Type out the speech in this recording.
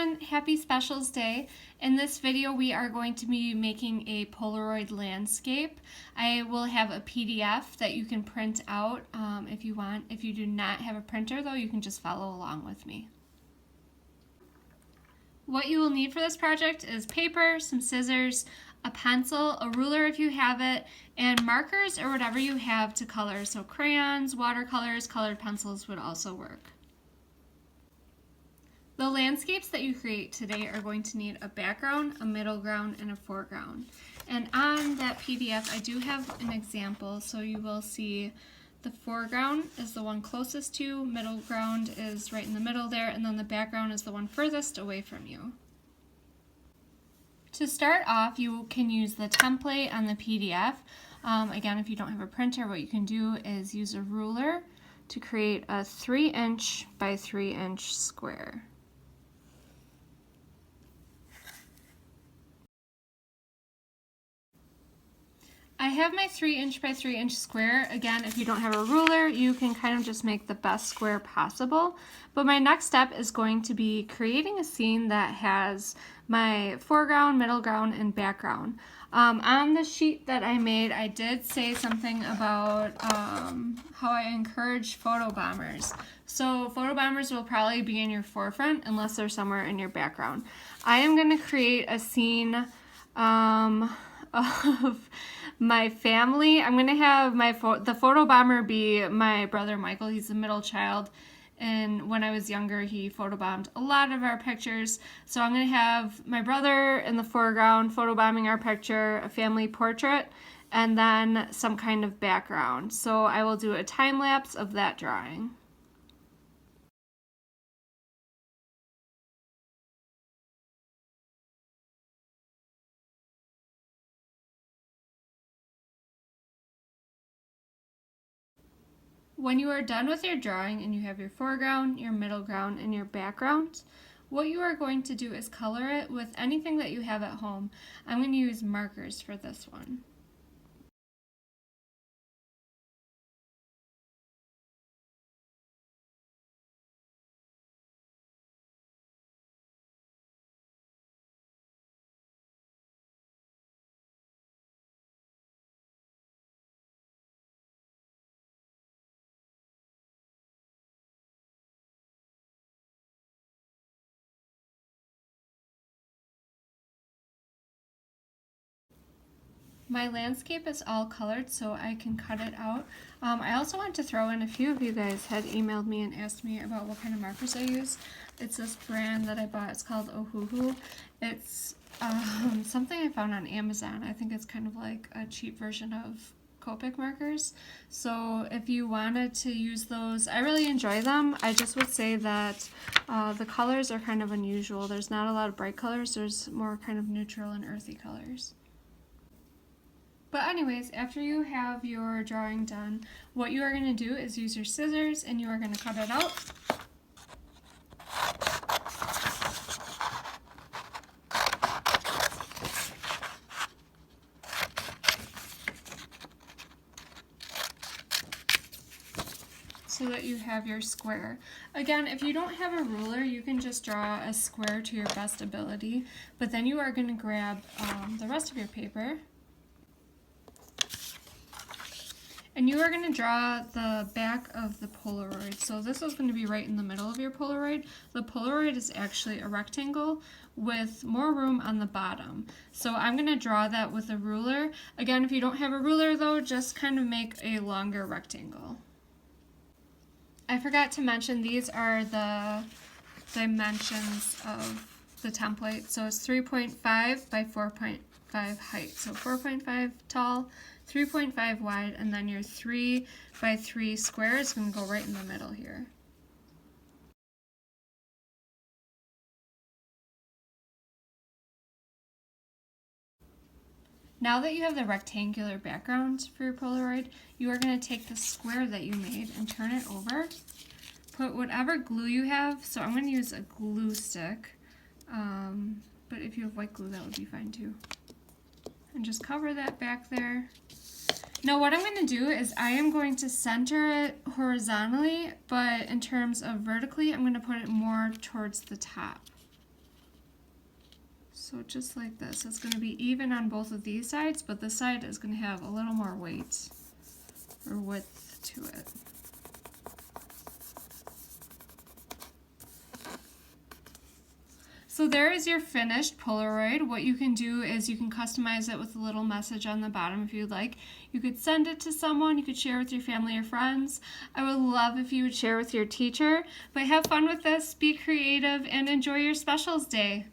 everyone, happy Specials Day. In this video we are going to be making a Polaroid landscape. I will have a PDF that you can print out if you want. If you do not have a printer though, you can just follow along with me. What you will need for this project is paper, some scissors, a pencil, a ruler if you have it, and markers or whatever you have to color. So crayons, watercolors, colored pencils would also work. The landscapes that you create today are going to need a background, a middle ground, and a foreground. And on that PDF, I do have an example, so you will see the foreground is the one closest to you, middle ground is right in the middle there, and then the background is the one furthest away from you. To start off, you can use the template on the PDF. Again, if you don't have a printer, what you can do is use a ruler to create a 3" by 3" square. I have my 3" by 3" square. Again, if you don't have a ruler, you can kind of just make the best square possible. But my next step is going to be creating a scene that has my foreground, middle ground, and background. On the sheet that I made, I did say something about how I encourage photo bombers. So photo bombers will probably be in your forefront unless they're somewhere in your background. I am going to create a scene of my family. I'm going to have the photo bomber be my brother Michael. He's the middle child, and when I was younger he photobombed a lot of our pictures. So I'm going to have my brother in the foreground photobombing our picture, a family portrait, and then some kind of background. So I will do a time lapse of that drawing. When you are done with your drawing and you have your foreground, your middle ground, and your background, what you are going to do is color it with anything that you have at home. I'm going to use markers for this one. My landscape is all colored, so I can cut it out. I also want to throw in, a few of you guys had emailed me and asked me about what kind of markers I use. It's this brand that I bought. It's called Ohuhu. It's something I found on Amazon. I think it's kind of like a cheap version of Copic markers. So if you wanted to use those, I really enjoy them. I just would say that the colors are kind of unusual. There's not a lot of bright colors. There's more kind of neutral and earthy colors. But anyways, after you have your drawing done, what you are going to do is use your scissors and you are going to cut it out. So that you have your square. Again, if you don't have a ruler, you can just draw a square to your best ability, but then you are going to grab the rest of your paper. And you are going to draw the back of the Polaroid. So this is going to be right in the middle of your Polaroid. The Polaroid is actually a rectangle with more room on the bottom. So I'm going to draw that with a ruler. Again, if you don't have a ruler though, just kind of make a longer rectangle. I forgot to mention, these are the dimensions of the template. So it's 3.5 by 4.5 height. So 4.5 tall, 3.5 wide, and then your 3 by 3 square is going to go right in the middle here. Now that you have the rectangular background for your Polaroid, you are going to take the square that you made and turn it over. Put whatever glue you have, so I'm going to use a glue stick, but if you have white glue that would be fine too. And just cover that back there. Now what I'm going to do is I am going to center it horizontally, but in terms of vertically, I'm going to put it more towards the top. So just like this, it's going to be even on both of these sides, but this side is going to have a little more weight or width to it. So there is your finished Polaroid. What you can do is you can customize it with a little message on the bottom if you'd like. You could send it to someone, you could share with your family or friends. I would love if you would share with your teacher. But have fun with this, be creative, and enjoy your specials day.